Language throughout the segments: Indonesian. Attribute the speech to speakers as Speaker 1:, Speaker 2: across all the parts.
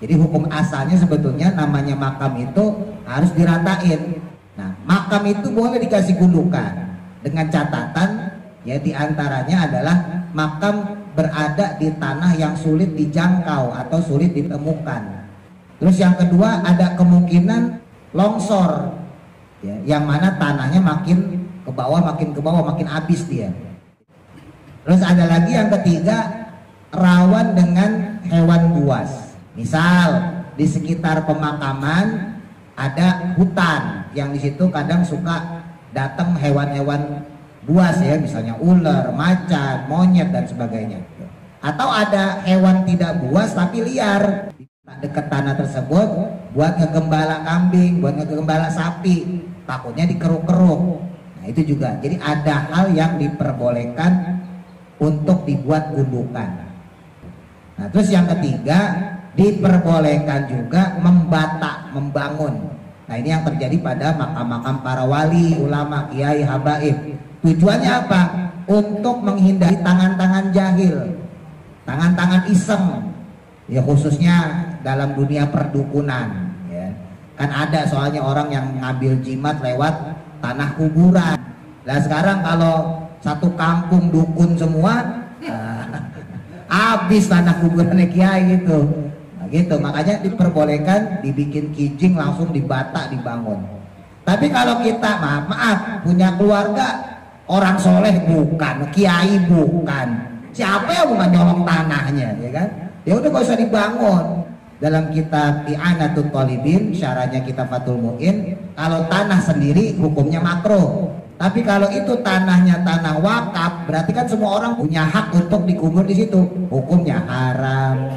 Speaker 1: Jadi hukum asalnya sebetulnya namanya makam itu harus diratain. Nah, makam itu boleh dikasih gundukan dengan catatan ya diantaranya adalah makam berada di tanah yang sulit dijangkau atau sulit ditemukan. Terus yang kedua ada kemungkinan longsor ya, yang mana tanahnya makin ke bawah makin habis dia. Terus ada lagi yang ketiga rawan dengan hewan buas. Misal di sekitar pemakaman ada hutan yang di situ kadang suka datang hewan-hewan buas ya, misalnya ular, macan, monyet dan sebagainya. Atau ada hewan tidak buas tapi liar dekat tanah tersebut buat ngegembala kambing, buat ngegembala sapi, takutnya dikeruk-keruk. Nah, itu juga. Jadi ada hal yang diperbolehkan untuk dibuat gundukan. Nah, terus yang ketiga diperbolehkan juga membangun. Nah, ini yang terjadi pada makam-makam para wali, ulama, kiai, habaib. Tujuannya apa? Untuk menghindari tangan-tangan jahil, tangan-tangan iseng, ya khususnya dalam dunia perdukunan. Ya. Kan ada soalnya orang yang ngambil jimat lewat tanah kuburan. Nah sekarang kalau satu kampung dukun semua, habis tanah kuburannya kiai gitu. Nah, gitu, makanya diperbolehkan dibikin kijing langsung dibata dibangun. Tapi kalau kita maaf punya keluarga orang soleh bukan, kiai bukan, siapa yang bukan nyolong tanahnya, ya kan? Ya udah gak usah dibangun. Dalam kitab I'anatul Talibin, syarahnya kitab Fathul Mu'in, kalau tanah sendiri hukumnya makruh. Tapi kalau itu tanahnya tanah wakaf, berarti kan semua orang punya hak untuk dikubur di situ, hukumnya haram.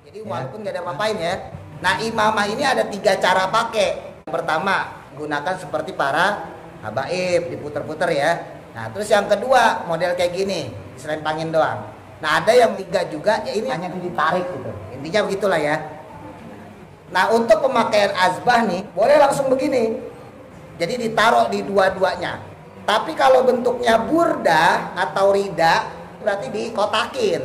Speaker 1: Jadi walaupun gak ada apa-apain ya. Nah, imamah ini ada 3 cara pakai. Yang pertama, gunakan seperti para habaib, diputer-puter ya. Nah, terus yang kedua model kayak gini, diselempangin doang. Nah, ada yang 3 juga, ya ini hanya ditarik gitu. Intinya begitulah ya. Nah, untuk pemakaian azbah nih, boleh langsung begini. Jadi ditaruh di dua-duanya. Tapi kalau bentuknya burdah atau rida, berarti dikotakin.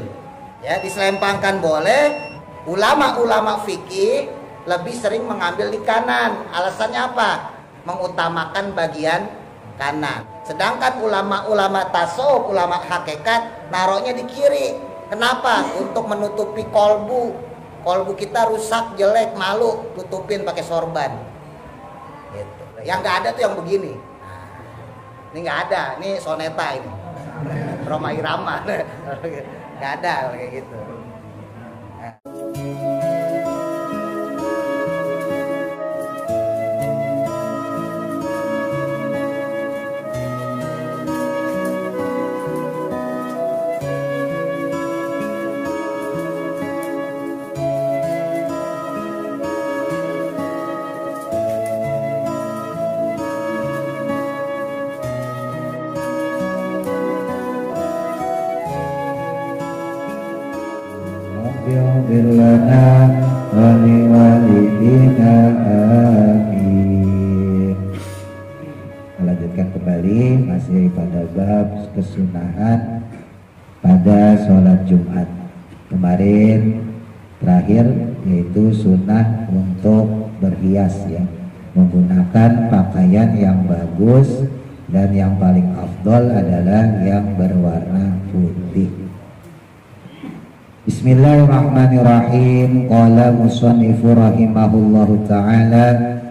Speaker 1: Ya, diselempangkan boleh. Ulama-ulama fikih lebih sering mengambil di kanan. Alasannya apa? Mengutamakan bagian kanan. Sedangkan ulama-ulama tasawuf, ulama hakikat naruhnya di kiri. Kenapa? Untuk menutupi kolbu. Kolbu kita rusak, jelek, malu, tutupin pakai sorban. Gitu. Yang nggak ada tuh yang begini. Nah, ini nggak ada, ini soneta ini. Roma Irama. Nggak ada kayak gitu. Nah.
Speaker 2: lana wa liwalidina amin. Lanjutkan kembali masih pada bab kesunahan pada sholat Jumat. Kemarin terakhir yaitu sunnah untuk berhias ya, menggunakan pakaian yang bagus dan yang paling afdol adalah yang berwarna putih. Bismillahirrahmanirrahim. Qala musannifu rahimahullahu ta'ala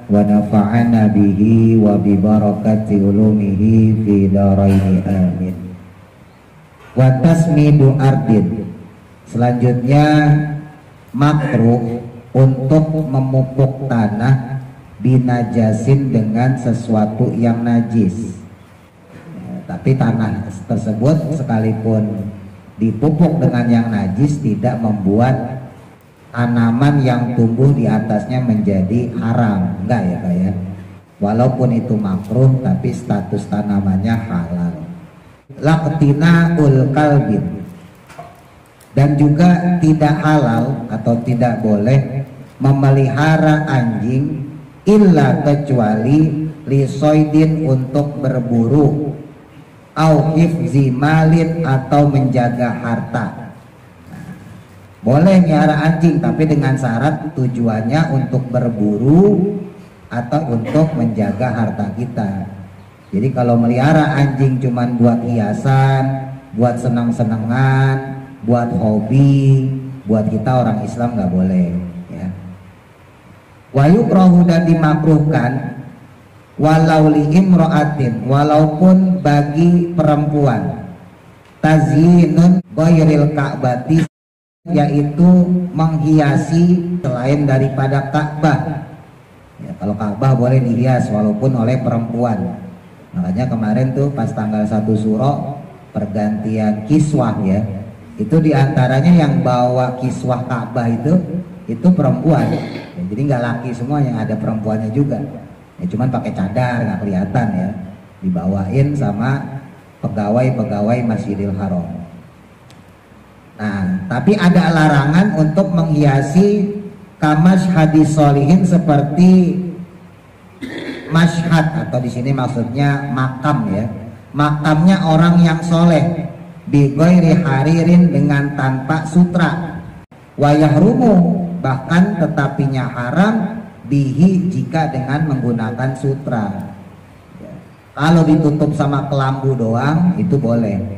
Speaker 2: wa nafa'ana bihi wa bi barakati ulumihi fi daraini amin. Wa tasmidu ardin. Selanjutnya makruh untuk memupuk tanah binajasin dengan sesuatu yang najis. Tapi tanah tersebut sekalipun dipupuk dengan yang najis tidak membuat tanaman yang tumbuh di atasnya menjadi haram, enggak ya Pak ya. Walaupun itu makruh tapi status tanamannya halal. Laqtina'ul kalbin. Dan juga tidak halal atau tidak boleh memelihara anjing illa kecuali lisoidin untuk berburu, au hifzi malin atau menjaga harta. Boleh miara anjing, tapi dengan syarat tujuannya untuk berburu atau untuk menjaga harta kita. Jadi kalau melihara anjing cuman buat hiasan, buat senang-senangan, buat hobi, buat kita orang Islam nggak boleh. Ya. Wa yukrahu, dan dimakruhkan, walau li imro'atin, walaupun bagi perempuan, tazyinun ghairil ka'bati, yaitu menghiasi selain daripada Ka'bah. Ya, kalau Ka'bah boleh dihias walaupun oleh perempuan. Makanya kemarin tuh pas tanggal 1 Syuro pergantian kiswah ya, itu diantaranya yang bawa kiswah Ka'bah itu perempuan. Ya, jadi nggak laki semua, yang ada perempuannya juga. Ya, cuman pakai cadar nggak kelihatan ya, dibawain sama pegawai-pegawai Masjidil Haram. Nah, tapi ada larangan untuk menghiasi kamas hadis solihin, seperti masyhad, atau di sini maksudnya makam ya, makamnya orang yang soleh, bi ghairi haririn, dengan tanpa sutra, wa yahrumu, bahkan tetapinya haram, bihi, jika dengan menggunakan sutra. Ya. Kalau ditutup sama kelambu doang itu boleh.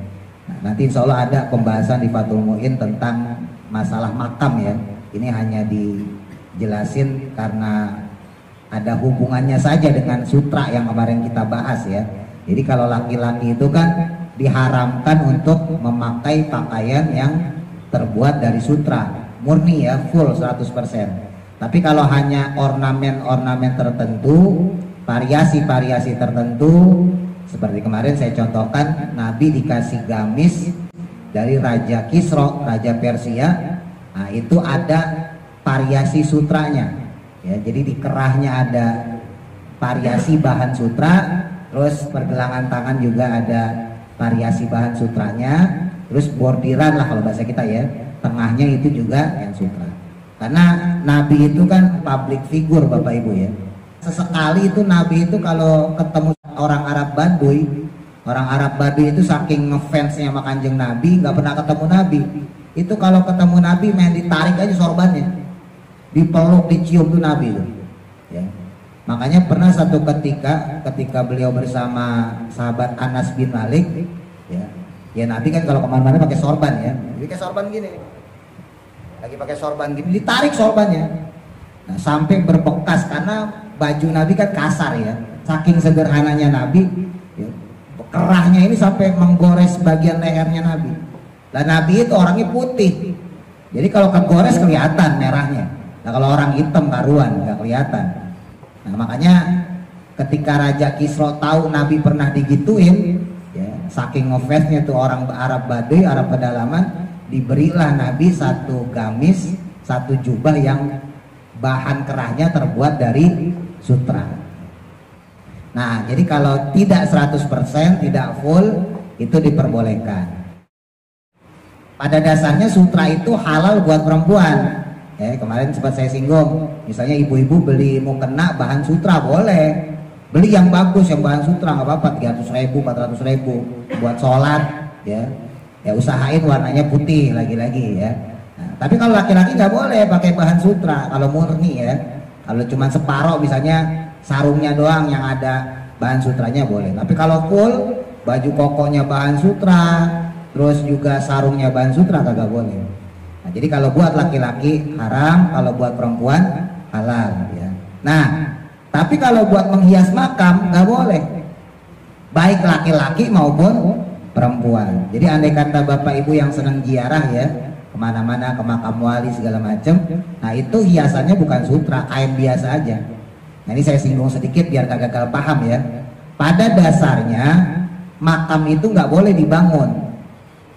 Speaker 2: Nanti insya Allah ada pembahasan di Fathul Mu'in tentang masalah makam ya. Ini hanya dijelasin karena ada hubungannya saja dengan sutra yang kemarin kita bahas ya. Jadi kalau laki-laki itu kan diharamkan untuk memakai pakaian yang terbuat dari sutra, murni ya, full 100%. Tapi kalau hanya ornamen-ornamen tertentu, variasi-variasi tertentu, seperti kemarin saya contohkan, Nabi dikasih gamis dari Raja Kisra, Raja Persia. Nah, itu ada variasi sutranya. Ya, jadi di kerahnya ada variasi bahan sutra, terus pergelangan tangan juga ada variasi bahan sutranya, terus bordiran lah kalau bahasa kita ya, tengahnya itu juga yang sutra. Karena Nabi itu kan public figure Bapak Ibu ya. Sesekali itu Nabi itu kalau ketemu orang Arab Baduy itu saking ngefansnya sama Kanjeng Nabi, nggak pernah ketemu Nabi. Itu kalau ketemu Nabi main ditarik aja sorbannya, dipeluk, dicium tuh Nabi itu. Ya. Makanya pernah satu ketika beliau bersama sahabat Anas bin Malik, ya Nabi kan kalau kemana-mana pakai sorban ya, jadi kayak sorban gini, lagi pakai sorban gini, ditarik sorbannya. Nah, sampai berbekas karena baju Nabi kan kasar ya, saking sederhananya Nabi ya, kerahnya ini sampai menggores bagian lehernya Nabi. Dan Nabi itu orangnya putih, jadi kalau kegores kelihatan merahnya. Nah kalau orang hitam karuan nggak kelihatan. Nah makanya ketika Raja Kisra tahu Nabi pernah digituin ya, saking ngefansnya tuh orang Arab Baduy, Arab pedalaman, diberilah Nabi satu gamis, satu jubah yang bahan kerahnya terbuat dari sutra. Nah, jadi kalau tidak 100%, tidak full, itu diperbolehkan. Pada dasarnya sutra itu halal buat perempuan. Kemarin sempat saya singgung, misalnya ibu-ibu beli mukena bahan sutra boleh. Beli yang bagus, yang bahan sutra nggak apa-apa, 300.000, 400.000 buat sholat ya. Ya usahain warnanya putih lagi-lagi ya. Tapi kalau laki-laki nggak boleh pakai bahan sutra kalau murni ya. Kalau cuma separoh misalnya sarungnya doang yang ada bahan sutranya boleh. Tapi kalau full baju kokonya bahan sutra, terus juga sarungnya bahan sutra kagak boleh. Nah, jadi kalau buat laki-laki haram, kalau buat perempuan halal ya. Nah, tapi kalau buat menghias makam nggak boleh, baik laki-laki maupun perempuan. Jadi andai kata Bapak Ibu yang senang ziarah ya, kemana-mana ke makam wali segala macam, nah itu hiasannya bukan sutra, kain biasa aja. Nah ini saya singgung sedikit biar kagak gagal paham ya. Pada dasarnya makam itu nggak boleh dibangun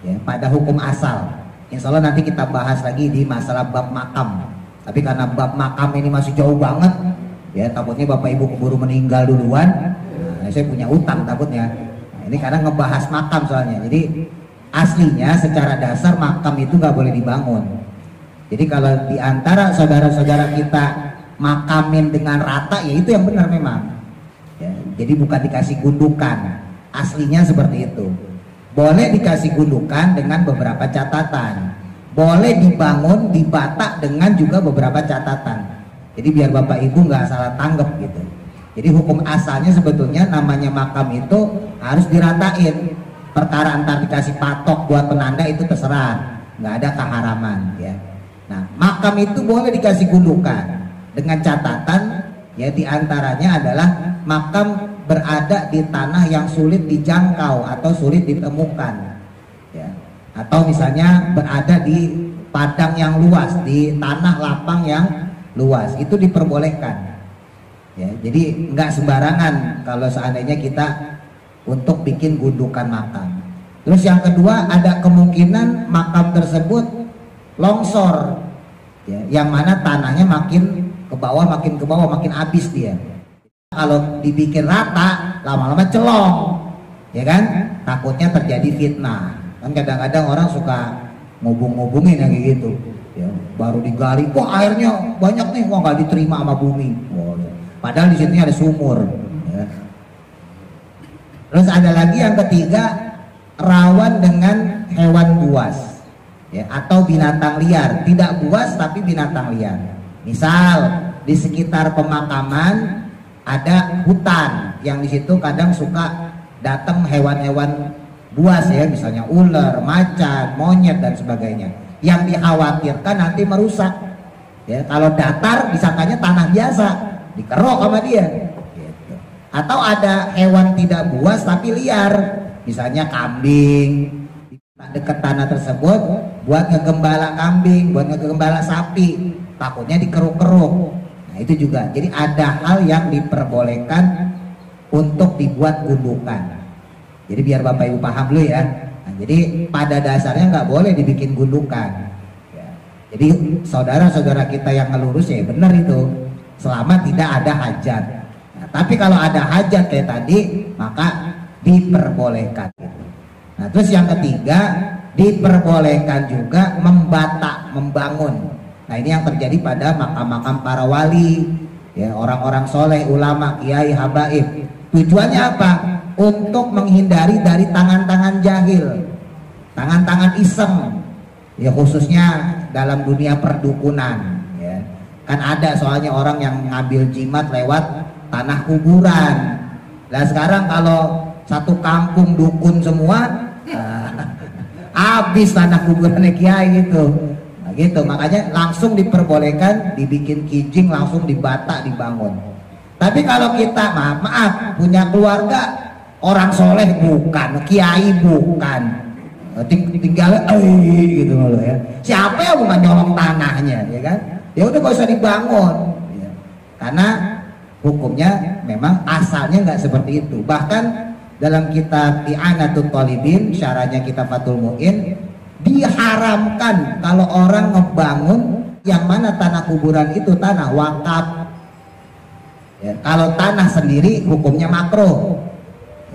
Speaker 2: ya, pada hukum asal. Insya Allah nanti kita bahas lagi di masalah bab makam. Tapi karena bab makam ini masih jauh banget ya, takutnya Bapak Ibu keburu meninggal duluan. Nah, saya punya utang takutnya. Nah, ini karena ngebahas makam soalnya. Jadi aslinya secara dasar makam itu nggak boleh dibangun. Jadi kalau diantara saudara-saudara kita makamin dengan rata, ya itu yang benar memang. Ya, jadi bukan dikasih gundukan. Aslinya seperti itu. Boleh dikasih gundukan dengan beberapa catatan.
Speaker 1: boleh dibangun di Batak dengan juga beberapa catatan. Jadi biar Bapak Ibu nggak salah tanggap gitu. Jadi hukum asalnya sebetulnya namanya makam itu harus diratain. Perkara antar dikasih patok buat penanda itu terserah, nggak ada keharaman ya. Nah, makam itu boleh dikasih gundukan dengan catatan ya, diantaranya adalah makam berada di tanah yang sulit dijangkau atau sulit ditemukan ya. Atau misalnya berada di padang yang luas, di tanah lapang yang luas, itu diperbolehkan ya. Jadi nggak sembarangan kalau seandainya kita untuk bikin gundukan makam. Terus yang kedua, ada kemungkinan makam tersebut longsor ya, yang mana tanahnya makin ke bawah, makin habis dia. Kalau dibikin rata, lama-lama celong ya kan, takutnya terjadi fitnah. Kan kadang-kadang orang suka ngubung-ngubungin yang kayak gitu ya, baru digali, kok airnya banyak nih, kok nggak diterima sama bumi. Oh, ya. Padahal di sini ada sumur ya. Terus ada lagi yang ketiga, rawan dengan hewan buas ya, atau binatang liar. Tidak buas tapi binatang liar. Misal di sekitar pemakaman ada hutan yang di situ kadang suka datang hewan-hewan buas ya, misalnya ular, macan, monyet dan sebagainya. Yang dikhawatirkan nanti merusak ya. Kalau datar disangkanya tanah biasa, dikerok sama dia. Atau ada hewan tidak buas tapi liar, misalnya kambing, dekat tanah tersebut buat ngegembala kambing, buat ngegembala sapi, takutnya dikeruk-keruk. Nah itu juga, jadi ada hal yang diperbolehkan untuk dibuat gundukan. Jadi biar Bapak Ibu paham dulu ya. Nah, jadi pada dasarnya nggak boleh dibikin gundukan ya. Jadi saudara-saudara kita yang ngelurus ya benar itu, selama tidak ada hajat. Tapi kalau ada hajat kayak tadi, maka diperbolehkan. Nah, terus yang ketiga, diperbolehkan juga membangun. Nah, ini yang terjadi pada makam-makam para wali, ya, orang-orang soleh, ulama, kiai, habaib. Tujuannya apa? Untuk menghindari dari tangan-tangan jahil, tangan-tangan iseng, ya khususnya dalam dunia perdukunan. Ya. Kan ada soalnya orang yang ngambil jimat lewat tanah kuburan. Nah sekarang kalau satu kampung dukun semua, habis tanah kuburannya kiai gitu. Nah, gitu, makanya langsung diperbolehkan dibikin kijing, langsung dibata, dibangun. Tapi kalau kita maaf punya keluarga orang soleh bukan, kiai bukan, tinggal gitu loh ya. Siapa yang bukan nyolong tanahnya ya kan? Ya udah gak usah dibangun. Ya. Karena hukumnya memang asalnya nggak seperti itu. Bahkan dalam kitab I'anatul Talibin, syarahnya kitab Fathul Mu'in, diharamkan kalau orang ngebangun yang mana tanah kuburan itu tanah wakaf. Ya, kalau tanah sendiri hukumnya makruh.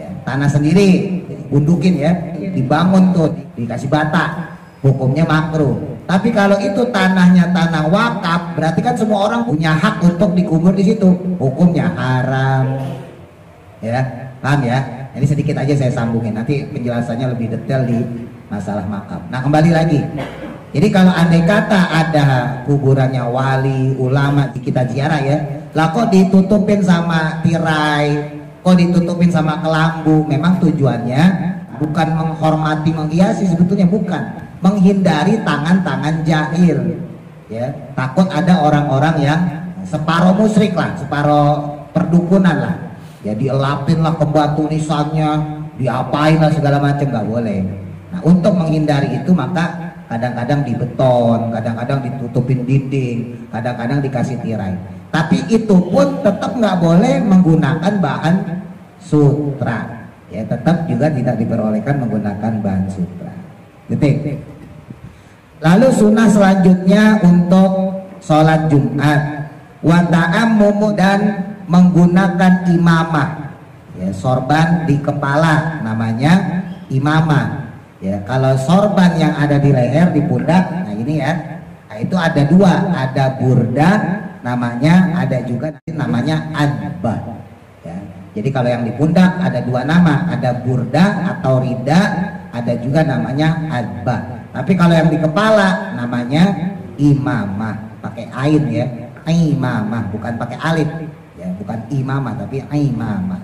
Speaker 1: Ya, tanah sendiri gundukin ya, dibangun tuh, dikasih bata, hukumnya makruh. Tapi kalau itu tanahnya tanah wakaf, berarti kan semua orang punya hak untuk dikubur di situ. Hukumnya haram. Ya, paham ya? Ini sedikit aja saya sambungin. Nanti penjelasannya lebih detail di masalah makam. Nah, kembali lagi. Jadi kalau andai kata ada kuburannya wali, ulama di kita ziarah ya, lah kok ditutupin sama tirai, kok ditutupin sama kelambu? Memang tujuannya bukan menghormati, menghiasi, sebetulnya bukan. Menghindari tangan-tangan jahil ya, takut ada orang-orang yang separuh musyrik lah, separuh perdukunan lah ya, dielapin lah ke batu nisannya, diapain lah segala macam, nggak boleh. Nah, untuk menghindari itu maka kadang-kadang dibeton, kadang-kadang ditutupin dinding, kadang-kadang dikasih tirai. Tapi itu pun tetap nggak boleh menggunakan bahan sutra ya, tetap juga tidak diperbolehkan menggunakan bahan sutra. Detik. Lalu sunnah selanjutnya untuk sholat Jumat, wa ta'ammumu, dan menggunakan imamah ya, sorban di kepala namanya imamah ya. Kalau sorban yang ada di leher, di pundak, nah ini ya, nah itu ada dua, ada burda namanya, ada juga namanya adbah ya. Jadi kalau yang di pundak ada dua nama, ada burda atau rida, ada juga namanya adbah. Tapi kalau yang di kepala namanya imamah, pakai ain ya, imamah, bukan pakai alif ya, bukan imamah tapi imamah.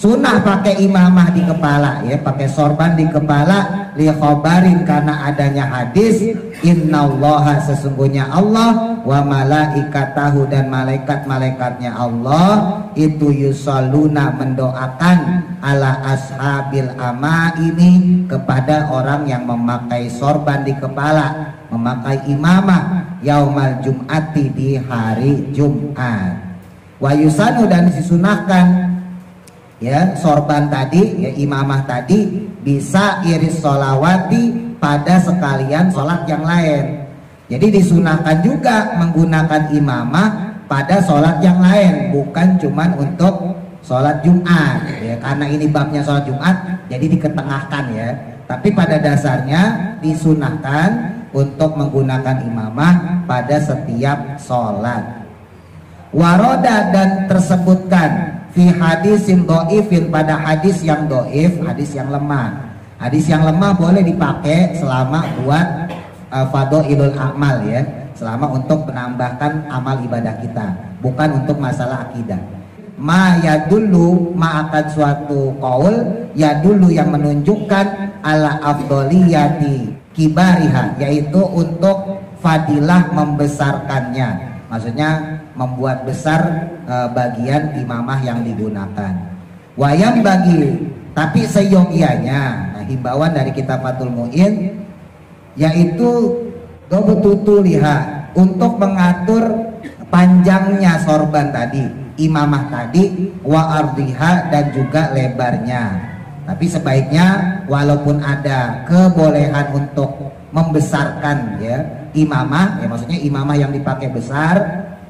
Speaker 1: Sunnah pakai imamah di kepala ya, pakai sorban di kepala, li khobarin karena adanya hadis innallaha sesungguhnya Allah wa malaikatahu dan malaikat-malaikatnya Allah itu yusalluna mendoakan ala ashabil ini kepada orang yang memakai sorban di kepala, memakai imamah yaumal jum'ati di hari Jumat. Wa yusanu dan disunahkan ya sorban tadi ya, imamah tadi bisa iris sholawati pada sekalian sholat yang lain. Jadi disunahkan juga menggunakan imamah pada sholat yang lain, bukan cuman untuk sholat Jumat ya, karena ini babnya sholat Jumat jadi diketengahkan ya. Tapi pada dasarnya disunahkan untuk menggunakan imamah pada setiap sholat. Waroda dan tersebutkan fi hadisin do'ifin pada hadis yang do'if, hadis yang lemah. Hadis yang lemah boleh dipakai selama buat fadhailul amal ya, selama untuk menambahkan amal ibadah kita, bukan untuk masalah akidah. Ma yadullu ma akan suatu qaul yadullu yang menunjukkan ala afdoliyati kibariha, yaitu untuk fadilah membesarkannya. Maksudnya membuat besar bagian imamah yang digunakan. Wayang bagi, tapi seyogianya. Nah, himbauan dari kitab Fathul Mu'in yaitu dobututuliha, untuk mengatur panjangnya sorban tadi, imamah tadi, wa ardiha dan juga lebarnya. Tapi sebaiknya walaupun ada kebolehan untuk membesarkan ya imamah, ya maksudnya imamah yang dipakai besar,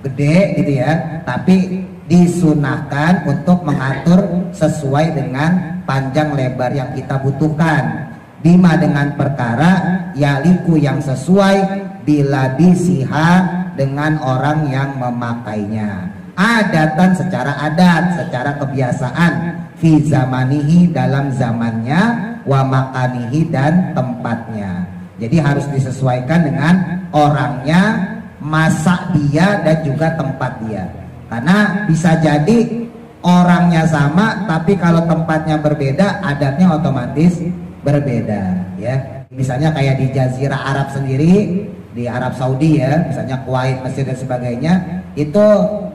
Speaker 1: gede gitu ya, tapi disunahkan untuk mengatur sesuai dengan panjang lebar yang kita butuhkan. Bima dengan perkara yaliku yang sesuai bila bisiha dengan orang yang memakainya. Adatan secara adat, secara kebiasaan, fi zamanihi dalam zamannya, wa makanihi dan tempatnya. Jadi harus disesuaikan dengan orangnya, masa dia dan juga tempat dia. Karena bisa jadi orangnya sama tapi kalau tempatnya berbeda, adatnya otomatis berbeda ya. Misalnya kayak di Jazirah Arab sendiri, di Arab Saudi ya, misalnya Kuwait, Mesir dan sebagainya, itu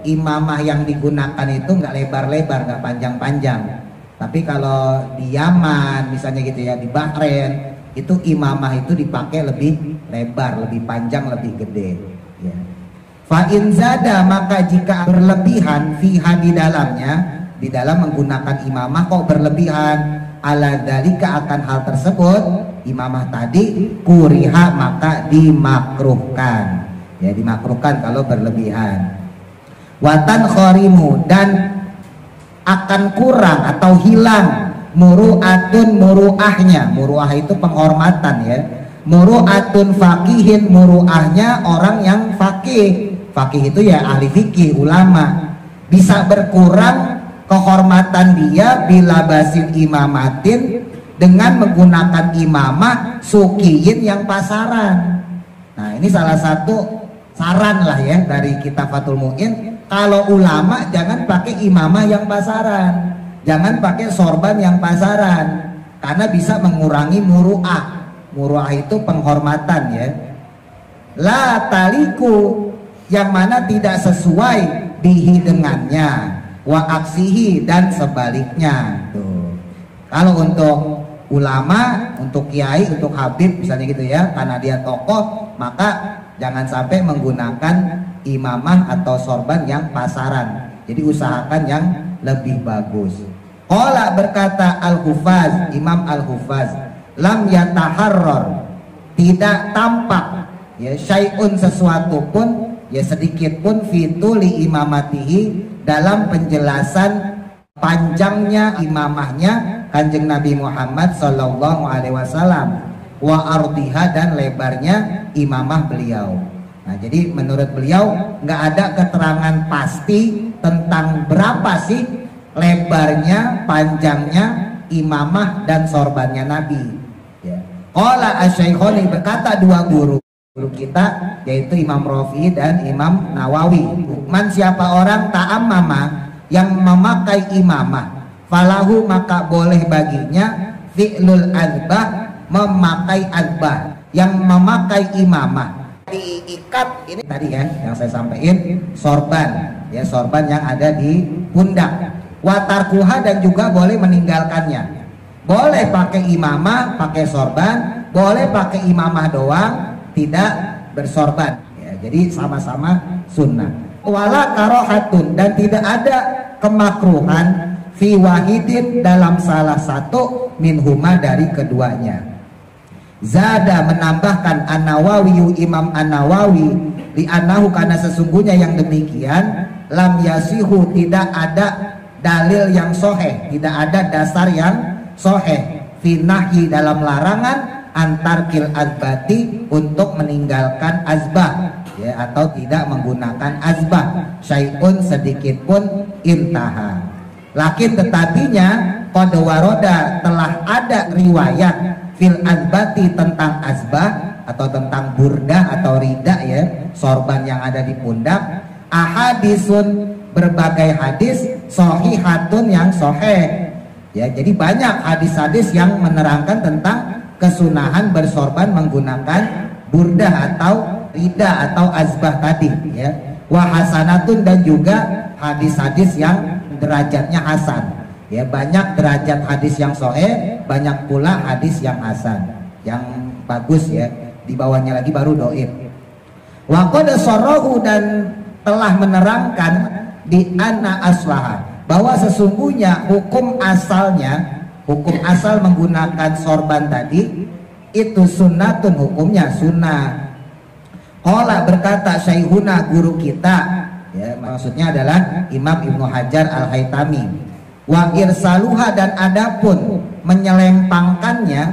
Speaker 1: imamah yang digunakan itu nggak lebar-lebar, nggak panjang-panjang. Tapi kalau di Yaman misalnya gitu ya, di Bahrain, itu imamah itu dipakai lebih lebar, lebih panjang, lebih gede ya. Fa in zada, maka jika berlebihan fiha di dalam menggunakan imamah kok berlebihan, ala dalika akan hal tersebut imamah tadi, kuriha maka dimakruhkan ya, dimakruhkan kalau berlebihan. Watan khorimu dan akan kurang atau hilang muru'atun muru'ahnya, muru'ah itu penghormatan ya, muru'atun faqihin, muru'ahnya orang yang faqih. Faqih itu ya ahli fikih, ulama. Bisa berkurang kehormatan dia bila basil imamatin dengan menggunakan imamah sukiin yang pasaran. Nah ini salah satu saran lah ya dari kitab Fathul Mu'in, kalau ulama jangan pakai imamah yang pasaran, jangan pakai sorban yang pasaran, karena bisa mengurangi muru'ah. Muru'ah itu penghormatan ya. La taliku, yang mana tidak sesuai bihi dengannya, wa aksihi dan sebaliknya. Tuh. Kalau untuk ulama, untuk kiai, untuk habib misalnya gitu ya, karena dia tokoh, maka jangan sampai menggunakan imamah atau sorban yang pasaran. Jadi usahakan yang lebih bagus. Qala berkata Al-Hufaz, Imam Al-Hufaz, lam yataharrar, tidak tampak ya syai'un sesuatu pun ya sedikit pun fituli imamatihi dalam penjelasan panjangnya imamahnya Kanjeng Nabi Muhammad Sallallahu Alaihi Wasallam, wa ardiha dan lebarnya imamah beliau. Nah jadi menurut beliau nggak ada keterangan pasti tentang berapa sih lebarnya, panjangnya imamah dan sorbannya Nabi ya. Qala asy-syaikhani, berkata dua guru kita yaitu Imam Rafi'i dan Imam Nawawi, man siapa orang ta'ammama yang memakai imamah, falahu maka boleh baginya fi'lul azbah, memakai azbah, yang memakai imamah diikat ini tadi ya yang saya sampaikan, sorban ya, sorban yang ada di pundak, watarkuha dan juga boleh meninggalkannya. Boleh pakai imamah, pakai sorban, boleh pakai imamah doang, tidak bersorban ya, jadi sama-sama sunnah. Wala karohatun, dan tidak ada kemakruhan fi wahidin, dalam salah satu minhuma dari keduanya. Zada menambahkan An-Nawawi, Imam An-Nawawi, di anahu karena sesungguhnya yang demikian, lam yasihu tidak ada dalil yang soheh, tidak ada dasar yang soheh finahi dalam larangan antarkil azbati untuk meninggalkan azbah ya, atau tidak menggunakan azbah syai'un sedikit pun intaha. Lakin tetapinya qad waroda telah ada riwayat fil azbati tentang azbah atau tentang burdah atau rida ya, sorban yang ada di pundak, ahadisun berbagai hadis, sohihatun yang soheh ya, jadi banyak hadis-hadis yang menerangkan tentang kesunahan bersorban menggunakan burdah atau rida atau azbah tadi ya. Wa hasanatun, dan juga hadis-hadis yang derajatnya hasan ya, banyak derajat hadis yang sahih, banyak pula hadis yang hasan yang bagus ya, di bawahnya lagi baru dhaif. Wa qad sarahu, dan telah menerangkan di anna aslaha, bahwa sesungguhnya hukum asalnya, hukum asal menggunakan sorban tadi itu sunnatun, hukumnya sunnah. Qala berkata syaihuna, guru kita ya, maksudnya adalah Imam Ibnu Hajar Al-Haytami. Wa irsaluha, dan adapun menyelempangkannya,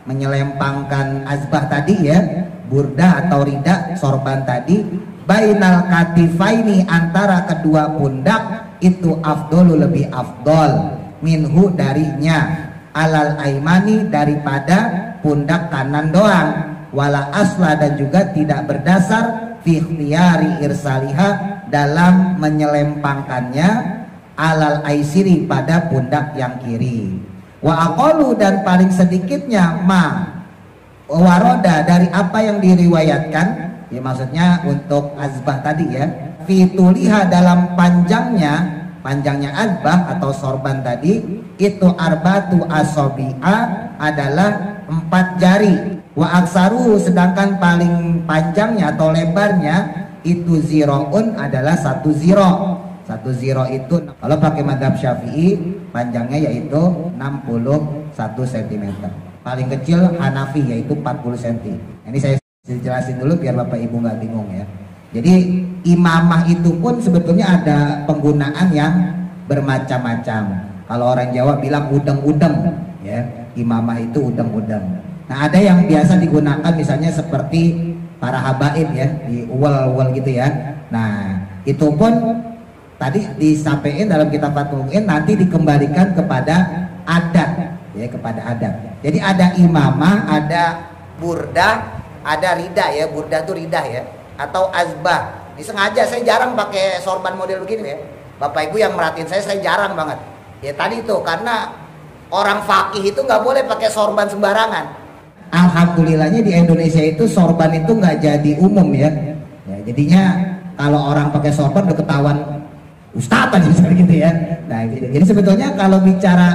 Speaker 1: menyelempangkan azbah tadi ya, burdah atau rida sorban tadi, bainal katifaini, antara kedua pundak, itu afdolu, lebih afdol, minhu darinya, alal aimani, daripada pundak kanan doang, wala asla, dan juga tidak berdasar fi ikhtiyari irsaliha, dalam menyelempangkannya, alal aisiri, pada pundak yang kiri. Wa aqalu, dan paling sedikitnya ma waroda, dari apa yang diriwayatkan ya, maksudnya untuk azbah tadi ya, fituliha, dalam panjangnya azbah atau sorban tadi, itu arbatu asobi'a, adalah 4 jari. Wa aksaruhu, sedangkan paling panjangnya atau lebarnya itu ziro'un, adalah 1 ziro. 1 ziro itu kalau pakai madhab syafi'i panjangnya yaitu 61 cm. Paling kecil Hanafi yaitu 40 cm. Ini saya jelasin dulu biar Bapak Ibu nggak bingung ya. Jadi imamah itu pun sebetulnya ada penggunaan yang bermacam-macam. Kalau orang Jawa bilang udeng-udeng ya, imamah itu udeng-udeng. Nah, ada yang biasa digunakan misalnya seperti para habaib ya, di uwal-uwal gitu ya. Nah, itu pun tadi disampaikan dalam kitab Fathul Mu'in, nanti dikembalikan kepada adat ya, kepada adat. Jadi ada imamah, ada burdah, ada rida ya, burdah itu rida ya, atau azbah. Ini sengaja saya jarang pakai sorban model begini ya. Bapak Ibu yang merhatiin saya jarang banget. Ya tadi itu karena orang fakih itu nggak boleh pakai sorban sembarangan. Alhamdulillahnya di Indonesia itu sorban itu nggak jadi umum ya. Ya jadinya kalau orang pakai sorban udah ketahuan ustadz aja misalnya gitu ya. Nah jadi sebetulnya kalau bicara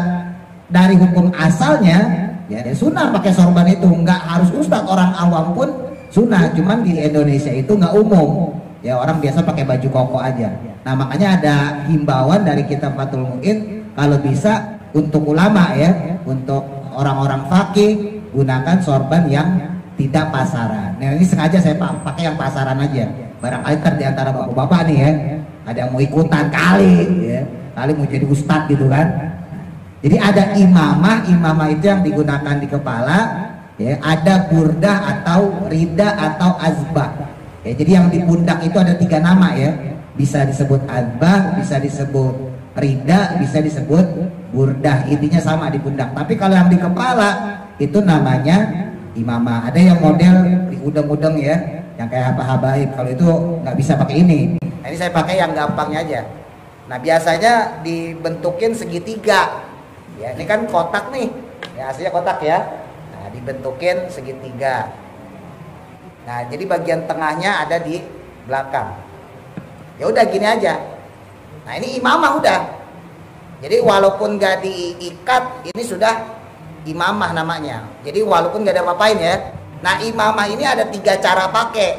Speaker 1: dari hukum asalnya ya sunnah pakai sorban itu, nggak harus ustadz, orang awam pun sunnah, cuman di Indonesia itu nggak umum ya, orang biasa pakai baju koko aja. Nah makanya ada himbauan dari kitab Fathul Mu'in, kalau bisa untuk ulama ya, untuk orang-orang fakih gunakan sorban yang tidak pasaran. Nah ini sengaja saya pakai yang pasaran aja, barangkali di antara bapak-bapak nih ya ada yang mau ikutan kali ya, kali mau jadi ustadz gitu kan. Jadi ada imamah itu yang digunakan di kepala ya, ada burdah atau rida atau azbah ya. Jadi yang di pundak itu ada 3 nama ya, bisa disebut azbah, bisa disebut rida, bisa disebut burdah, intinya sama di pundak. Tapi kalau yang di kepala itu namanya imamah. Ada yang model di udeng-udeng ya, yang kayak habaib. Kalau itu nggak bisa pakai ini. Nah, ini saya pakai yang gampangnya aja. Nah, biasanya dibentukin segitiga. Ya, ini kan kotak nih. Ya, aslinya kotak ya. Nah, dibentukin segitiga. Nah, jadi bagian tengahnya ada di belakang. Ya udah gini aja. Nah, ini imamah udah. Jadi walaupun nggak diikat, ini sudah imamah namanya. Jadi walaupun nggak ada apa-apain ya. Nah, imamah ini ada 3 cara pakai.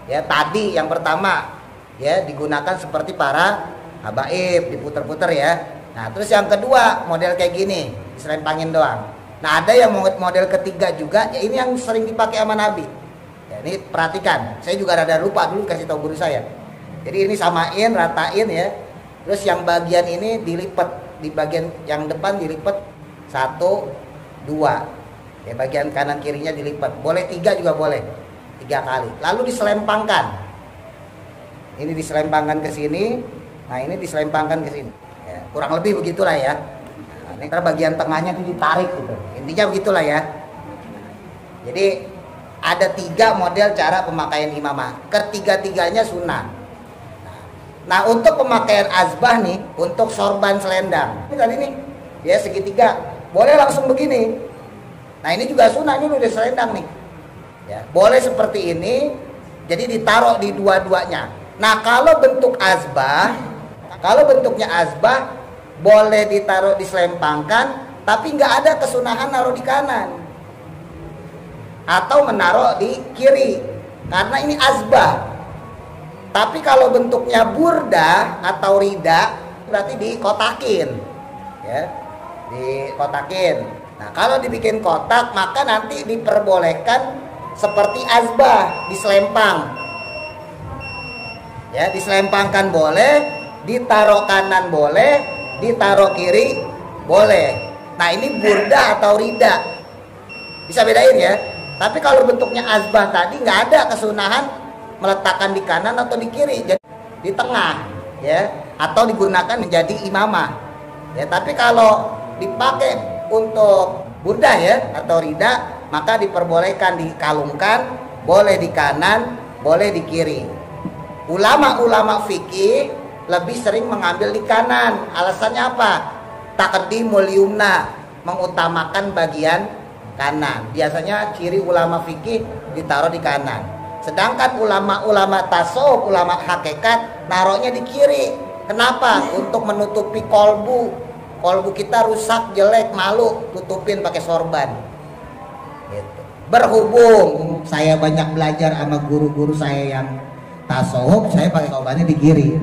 Speaker 1: Ya, tadi yang pertama ya digunakan seperti para habaib, diputer-puter ya. Nah, terus yang kedua model kayak gini, selempangin doang. Nah, ada yang model ketiga juga, ya ini yang sering dipakai sama Nabi. Ya, ini perhatikan, saya juga rada lupa dulu kasih tahu guru saya. Jadi ini samain, ratain ya. Terus yang bagian ini dilipat, di bagian yang depan dilipat 1, 2. Ya, bagian kanan kirinya dilipat. Boleh 3 juga boleh. 3 kali. Lalu diselempangkan. Ini diselempangkan ke sini. Nah, ini diselempangkan ke sini. Ya, kurang lebih begitulah ya. Nah, ini bagian tengahnya itu ditarik gitu. Intinya begitulah ya. Jadi ada 3 model cara pemakaian imamah. Ketiga-tiganya sunnah. Nah, untuk pemakaian azbah nih, untuk sorban selendang. Ini tadi nih, ya segitiga. Boleh langsung begini. Nah, ini juga sunnah, ini udah selendang nih. Ya, boleh seperti ini. Jadi ditaruh di dua-duanya. Nah, kalau bentuk azbah, kalau bentuknya azbah, boleh ditaruh diselempangkan, tapi nggak ada kesunahan naruh di kanan atau menaruh di kiri, karena ini azbah. Tapi kalau bentuknya burdah atau rida, berarti dikotakin, ya, dikotakin. Nah, kalau dibikin kotak, maka nanti diperbolehkan seperti azbah, diselempang. Ya, diselempangkan boleh, ditaruh kanan boleh, ditaruh kiri boleh. Nah, ini burdah atau rida, bisa bedain ya. Tapi kalau bentuknya azbah tadi nggak ada kesunahan meletakkan di kanan atau di kiri, jadi di tengah ya, atau digunakan menjadi imamah ya. Tapi kalau dipakai untuk burdah ya atau rida, maka diperbolehkan dikalungkan, boleh di kanan, boleh di kiri. Ulama-ulama fikih lebih sering mengambil di kanan. Alasannya apa? Taqdimul yumna, mengutamakan bagian kanan. Biasanya ciri ulama fikih ditaruh di kanan. Sedangkan ulama-ulama tasawuf, ulama hakikat naruhnya di kiri. Kenapa? Untuk menutupi kolbu. Kolbu kita rusak, jelek, malu, tutupin pakai sorban. Gitu. Berhubung saya banyak belajar sama guru-guru saya yang tasawuf, saya pakai sorbannya di kiri.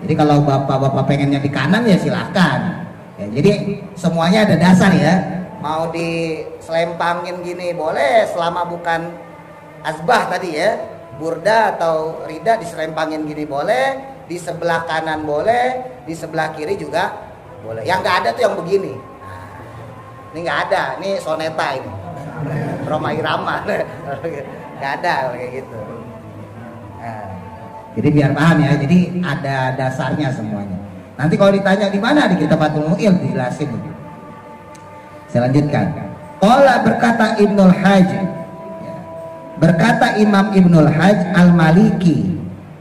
Speaker 1: Jadi kalau bapak-bapak pengennya di kanan ya silahkan. Ya, jadi semuanya ada dasar ya. Mau diselempangin gini boleh selama bukan azbah tadi ya, burda atau rida diselempangin gini boleh, di sebelah kanan boleh, di sebelah kiri juga boleh. Yang nggak ada tuh yang begini. Nah, ini nggak ada, ini soneta ini, Roma Irama, nggak ada kayak gitu. Nah, jadi biar paham ya, jadi ada dasarnya semuanya. Nanti kalau ditanya di mana di Kitabatul Mu'il dijelasin. Saya lanjutkan. Qala berkata Ibnul Hajj. Berkata Imam Ibnul Hajj Al-Maliki,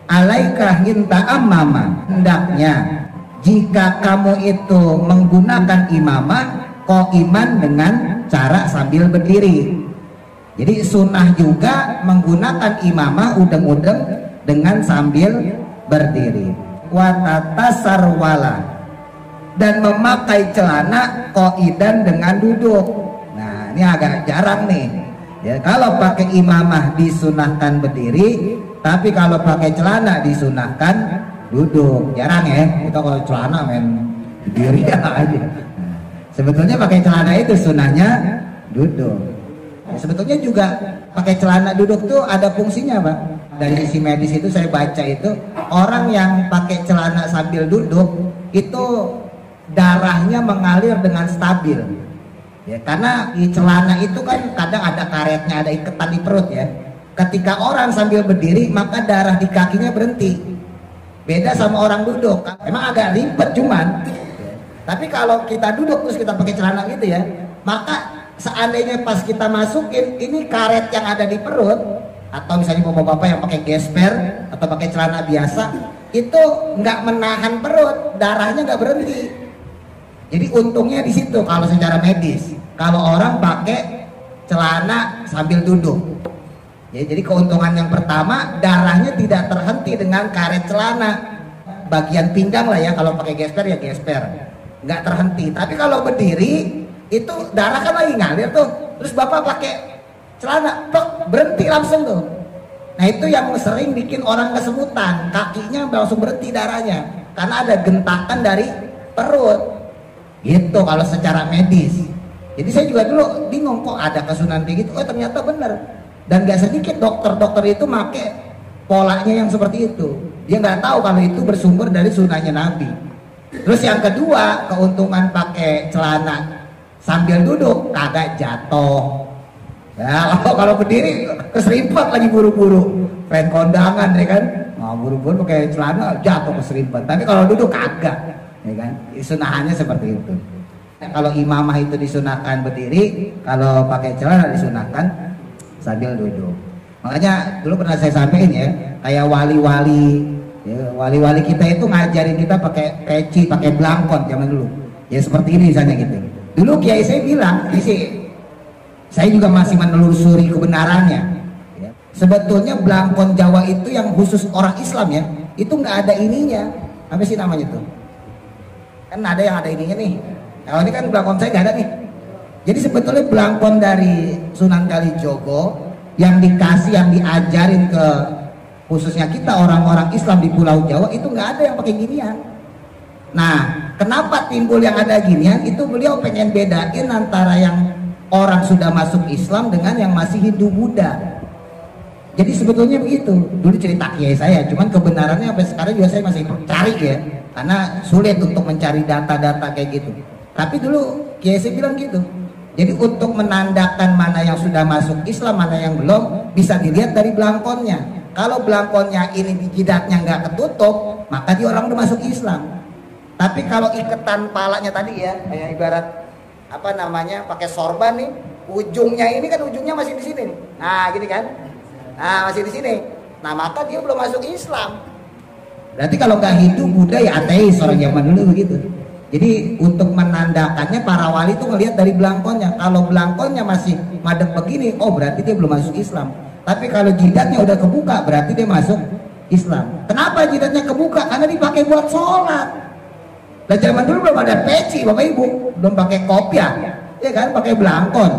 Speaker 1: alaika hinta ammama, hendaknya jika kamu itu menggunakan imamah qaiman dengan cara sambil berdiri. Jadi sunnah juga menggunakan imamah udeng-udeng dengan sambil berdiri. Wa tatasarwala, dan memakai celana qaidan dengan duduk. Nah, ini agak jarang nih. Ya, kalau pakai imamah disunahkan berdiri, tapi kalau pakai celana disunahkan duduk. Jarang ya, kita kalau celana main berdiri aja. Sebetulnya pakai celana itu sunahnya duduk. Ya, sebetulnya juga pakai celana duduk tuh ada fungsinya, Pak. Dari sisi medis itu saya baca itu orang yang pakai celana sambil duduk itu darahnya mengalir dengan stabil. Ya, karena di celana itu kan kadang ada karetnya, ada iketan di perut ya. Ketika orang sambil berdiri, maka darah di kakinya berhenti. Beda sama orang duduk, emang agak ribet cuman. Tapi kalau kita duduk terus kita pakai celana gitu ya, maka seandainya pas kita masukin ini karet yang ada di perut, atau misalnya bapak-bapak yang pakai gesper atau pakai celana biasa, itu nggak menahan perut, darahnya nggak berhenti. Jadi untungnya di situ kalau secara medis. Kalau orang pakai celana sambil duduk, ya, jadi keuntungan yang pertama, darahnya tidak terhenti dengan karet celana. Bagian pinggang lah ya, kalau pakai gesper ya gesper, nggak terhenti. Tapi kalau berdiri itu darah kan lagi ngalir tuh, terus bapak pakai celana, berhenti langsung tuh. Nah itu yang sering bikin orang kesemutan, kakinya langsung berhenti darahnya karena ada gentakan dari perut. Gitu kalau secara medis. Jadi saya juga dulu bingung kok ada kesunahan kayak gitu. Oh ternyata benar. Dan gak sedikit dokter-dokter itu make polanya yang seperti itu. Dia nggak tahu kalau itu bersumber dari sunahnya Nabi. Terus yang kedua, keuntungan pakai celana sambil duduk kagak jatuh. Ya kalau berdiri keserimpet lagi buru-buru, pengen kondangan ya kan, buru-buru pakai celana jatuh keserimpet. Tapi kalau duduk kagak, ya kan? Sunahannya seperti itu. Kalau imamah itu disunahkan berdiri, kalau pakai celana disunahkan sambil duduk. Makanya dulu pernah saya sampaikan ya, kayak wali-wali, ya, wali-wali kita itu ngajarin kita pakai peci, pakai belangkon zaman dulu. Ya seperti ini misalnya gitu. Dulu kiai saya bilang, ini sih saya juga masih menelusuri kebenarannya. Ya. Sebetulnya belangkon Jawa itu yang khusus orang Islam ya, itu nggak ada ininya. Apa sih namanya tuh? Kan ada yang ada ininya nih. Kalau ini kan belangkon saya nggak ada nih. Jadi sebetulnya belangkon dari Sunan Kalijogo yang dikasih, yang diajarin ke khususnya kita orang-orang Islam di Pulau Jawa itu nggak ada yang pakai ginian. Nah, kenapa timbul yang ada ginian? Itu beliau pengen bedain antara yang orang sudah masuk Islam dengan yang masih Hindu Buddha. Jadi sebetulnya begitu. Dulu cerita kiai saya, cuman kebenarannya sampai sekarang juga saya masih cari ya, karena sulit untuk mencari data-data kayak gitu. Tapi dulu kiai saya bilang gitu. Jadi untuk menandakan mana yang sudah masuk Islam, mana yang belum, bisa dilihat dari belangkonnya. Kalau belangkonnya ini di jidatnya nggak ketutup, maka dia orang udah masuk Islam. Tapi kalau iketan palanya tadi ya, kayak ibarat apa namanya, pakai sorban nih, ujungnya ini kan ujungnya masih di sini nih. Nah, gini kan? Nah, masih di sini. Nah, maka dia belum masuk Islam. Berarti kalau nggak Hindu, Buddha ya ateis orang zaman dulu begitu. Jadi untuk menandakannya para wali itu ngelihat dari belangkonnya. Kalau belangkonnya masih madep begini, oh berarti dia belum masuk Islam. Tapi kalau jidatnya udah kebuka, berarti dia masuk Islam. Kenapa jidatnya kebuka? Karena dipakai buat sholat. Nah zaman dulu belum ada peci, bapak ibu, belum pakai kopiah, ya kan, pakai belangkon.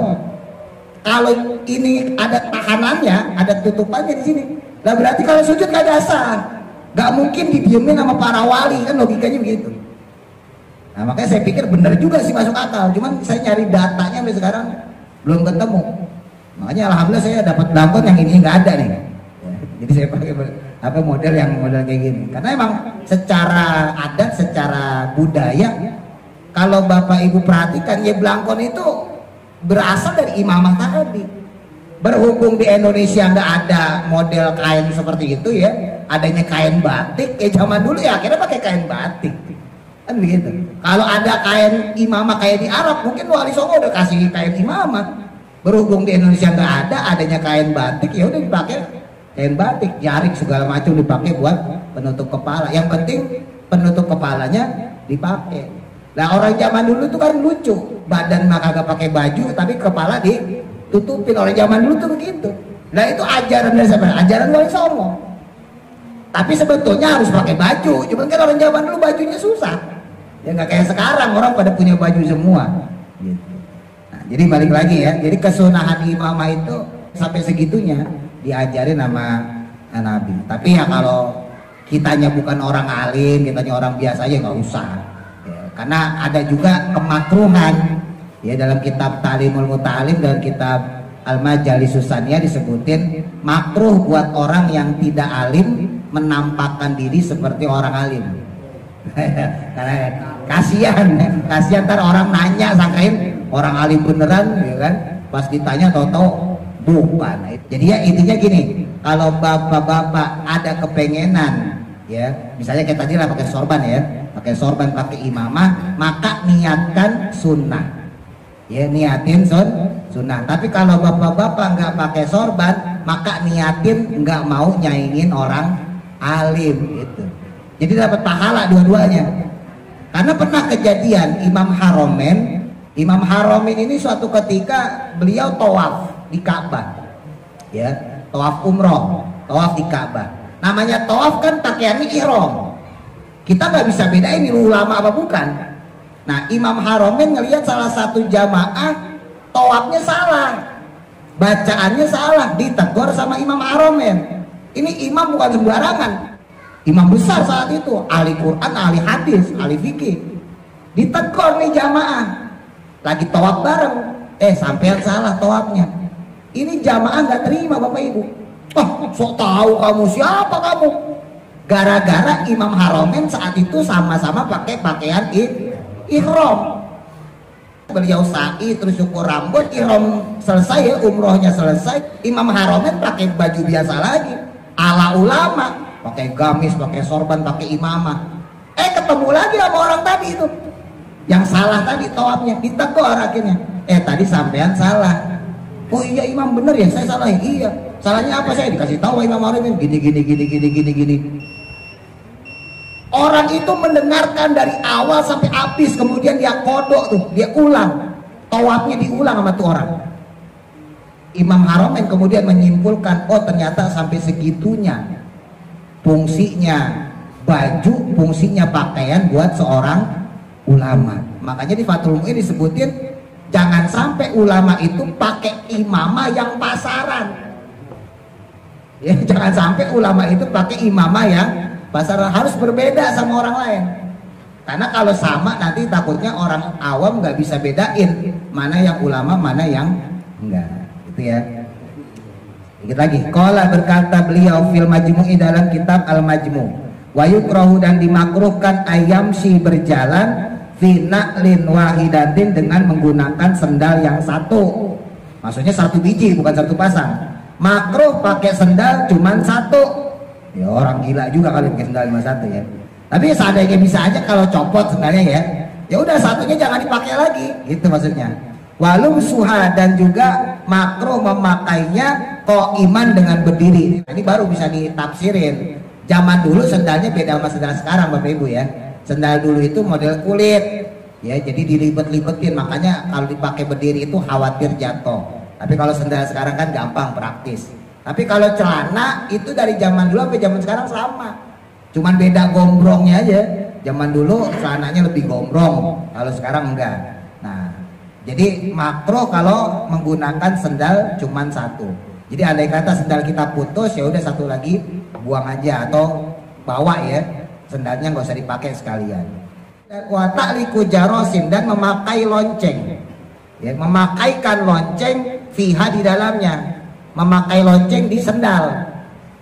Speaker 1: Kalau ini ada tahanannya, ada tutupannya di sini. Nah berarti kalau sujud nggak dasar, nggak mungkin didiemin sama para wali, kan logikanya begitu. Nah makanya saya pikir benar juga sih, masuk akal. Cuman saya nyari datanya sampai sekarang belum ketemu. Makanya alhamdulillah saya dapat belangkon yang ini nggak ada nih. Ya, jadi saya pakai apa model yang model kayak gini. Karena emang secara adat, secara budaya, kalau bapak ibu perhatikan ya belangkon itu berasal dari imamah tadi. Berhubung di Indonesia nggak ada model kain seperti itu ya, adanya kain batik. Zaman dulu ya akhirnya pakai kain batik. Kan begitu. Kalau ada kain imamah kayak di Arab, mungkin Wali Songo udah kasih kain imamah. Berhubung di Indonesia nggak ada, adanya kain batik, ya udah dipakai kain batik, jarik segala macam dipakai buat penutup kepala. Yang penting penutup kepalanya dipakai. Nah orang zaman dulu tuh kan lucu, badan mah kagak pakai baju, tapi kepala ditutupin. Orang zaman dulu tuh begitu. Nah itu ajaran dari siapa? Ajaran Wali Songo. Tapi sebetulnya harus pakai baju. Cuman kan orang zaman dulu bajunya susah. Ya nggak kayak sekarang orang pada punya baju semua. Gitu. Nah, jadi balik lagi ya. Jadi kesunahan imamah itu sampai segitunya diajarin sama Nabi. Tapi ya kalau kitanya bukan orang alim, kitanya orang biasa aja nggak usah. Ya, karena ada juga kemakruhan. Ya dalam kitab Ta'limul Muta'alim dan kitab Al-Majalisus Saniyah disebutin makruh buat orang yang tidak alim menampakkan diri seperti orang alim. Karena kasihan ntar orang nanya sangkain orang alim beneran, ya kan? Pas ditanya tau-tau bukan. Jadi ya intinya gini, kalau bapak-bapak ada kepengenan, ya misalnya kayak tadi lah pakai sorban ya, pakai sorban, pakai imamah, maka niatkan sunnah. ya niatin sunnah. Tapi kalau bapak-bapak nggak pakai sorban, maka niatin nggak mau nyaingin orang alim gitu. Jadi dapat pahala dua-duanya. Karena pernah kejadian Imam Haromen ini suatu ketika beliau tawaf di Ka'bah, ya tawaf umroh, tawaf di Ka'bah. Namanya tawaf kan pakaiannya ihram. Kita nggak bisa bedain ini ulama apa bukan. Nah Imam Haromen ngelihat salah satu jamaah tawafnya salah, bacaannya salah, ditegur sama Imam Haromen. Ini imam bukan sembarangan. Imam besar saat itu, ahli Quran, ahli hadis, ahli fikih. Ditegur nih jamaah, lagi tawaf bareng, sampean salah tawafnya. Ini jamaah nggak terima bapak ibu. Sok tahu kamu, siapa kamu? Gara-gara Imam Haromen saat itu sama-sama pakai pakaian ihram. Beliau sa'i terus syukur rambut, ihram selesai ya, umrohnya selesai. Imam Haromen pakai baju biasa lagi, ala ulama. Pakai gamis, pakai sorban, pakai imamah. Ketemu lagi sama orang tadi itu yang salah tadi tawafnya, ditegur akhirnya. Tadi sampean salah. Oh iya imam bener ya, saya salah. Iya. Salahnya apa? Saya dikasih tahu Imam Haromen gini. Orang itu mendengarkan dari awal sampai habis, kemudian dia kodok tuh, dia ulang. Tawafnya diulang sama tuh orang. Imam Haromen kemudian menyimpulkan, oh ternyata sampai segitunya fungsinya baju, fungsinya pakaian buat seorang ulama. Makanya di Fathul Mu'in disebutin jangan sampai ulama itu pakai imamah yang pasaran. Ya, jangan sampai ulama itu pakai imamah yang pasaran, harus berbeda sama orang lain. Karena kalau sama nanti takutnya orang awam nggak bisa bedain mana yang ulama, mana yang enggak. Gitu ya. Dikit lagi, qala berkata beliau fil majmu'i dalam kitab al-majmu', wa yukrahu dan dimakruhkan ayamsi berjalan fi na'lin wahidatin dengan menggunakan sendal yang satu. Maksudnya satu biji bukan satu pasang. Makruh pakai sendal cuman satu. Ya orang gila juga kalau pakai sendal cuma satu ya. Tapi seadanya bisa aja kalau copot sendalnya ya. Ya udah satunya jangan dipakai lagi, gitu maksudnya. Walum suha dan juga makruh memakainya iman dengan berdiri. Ini baru bisa ditafsirin. Zaman dulu sendalnya beda sama sendal sekarang bapak ibu ya. Sendal dulu itu model kulit ya, jadi dilibet-libetin, makanya kalau dipakai berdiri itu khawatir jatuh. Tapi kalau sendal sekarang kan gampang, praktis. Tapi kalau celana itu dari zaman dulu sampai zaman sekarang sama, cuman beda gombrongnya aja. Zaman dulu celananya lebih gombrong, kalau sekarang enggak. Nah jadi makruh kalau menggunakan sendal cuman satu. Jadi andai kata sendal kita putus, ya udah satu lagi buang aja atau bawa ya, sendalnya nggak usah dipakai sekalian. Wa ta'liku jarosin dan memakai lonceng, ya, memakaikan lonceng fiha di dalamnya, memakai lonceng di sendal,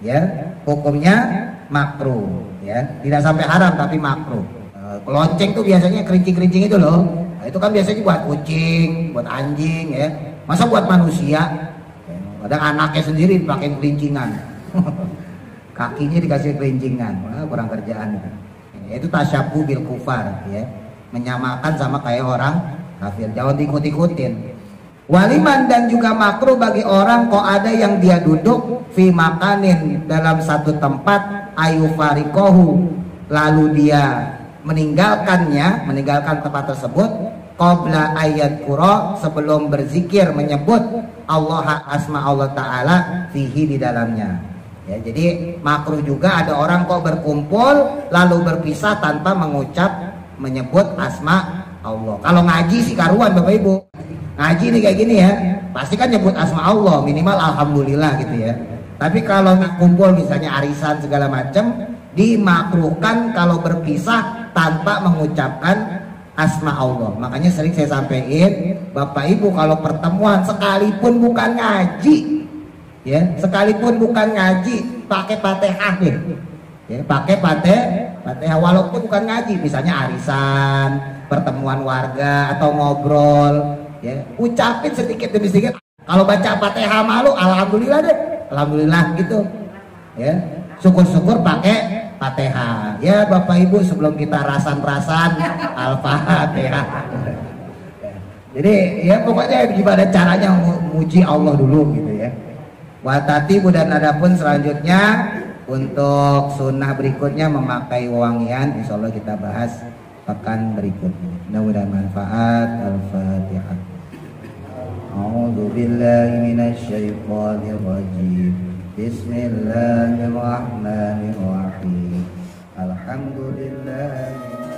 Speaker 1: ya hukumnya makruh, ya tidak sampai haram tapi makruh. Lonceng tuh biasanya kerincing-kerincing itu loh. Nah, itu kan biasanya buat kucing, buat anjing ya. Masa buat manusia? Kadang anaknya sendiri dipakai kelincingan. Kakinya dikasih kelincingan. Kurang kerjaan. Itu tasyabuh bil kufar ya. Menyamakan sama kayak orang kafir. Jangan diikut-ikutin. Waliman dan juga makruh bagi orang kok ada yang dia duduk fi makanin dalam satu tempat ayu farikohu, lalu dia meninggalkan tempat tersebut qabla ayat qura, sebelum berzikir menyebut Allah, asma Allah Ta'ala fihi di dalamnya ya. Jadi makruh juga ada orang kok berkumpul lalu berpisah tanpa menyebut asma Allah. Kalau ngaji sih karuan bapak ibu, ngaji nih kayak gini ya pasti kan nyebut asma Allah, minimal alhamdulillah gitu ya. Tapi kalau kumpul misalnya arisan segala macam, dimakruhkan kalau berpisah tanpa mengucapkan asma Allah. Makanya sering saya sampaikan, bapak ibu kalau pertemuan sekalipun bukan ngaji ya, sekalipun bukan ngaji, pakai Fatihah deh ya, pakai Fatihah walaupun bukan ngaji, misalnya arisan, pertemuan warga atau ngobrol ya, ucapin sedikit demi sedikit. Kalau baca Fatihah malu, alhamdulillah deh, alhamdulillah gitu ya, syukur-syukur pakai Fatihah ya bapak ibu. Sebelum kita rasan-rasan Al-Fatihah. Jadi ya pokoknya gimana caranya muji Allah dulu gitu ya. Watati dan adapun selanjutnya untuk sunnah berikutnya memakai wewangian, insya Allah kita bahas pekan berikutnya. Mudah-mudahan manfaat. Al-Fatihah. A'udzu billahi minasy syaithanir rajim. Bismillahirrahmanirrahim. Alhamdulillah.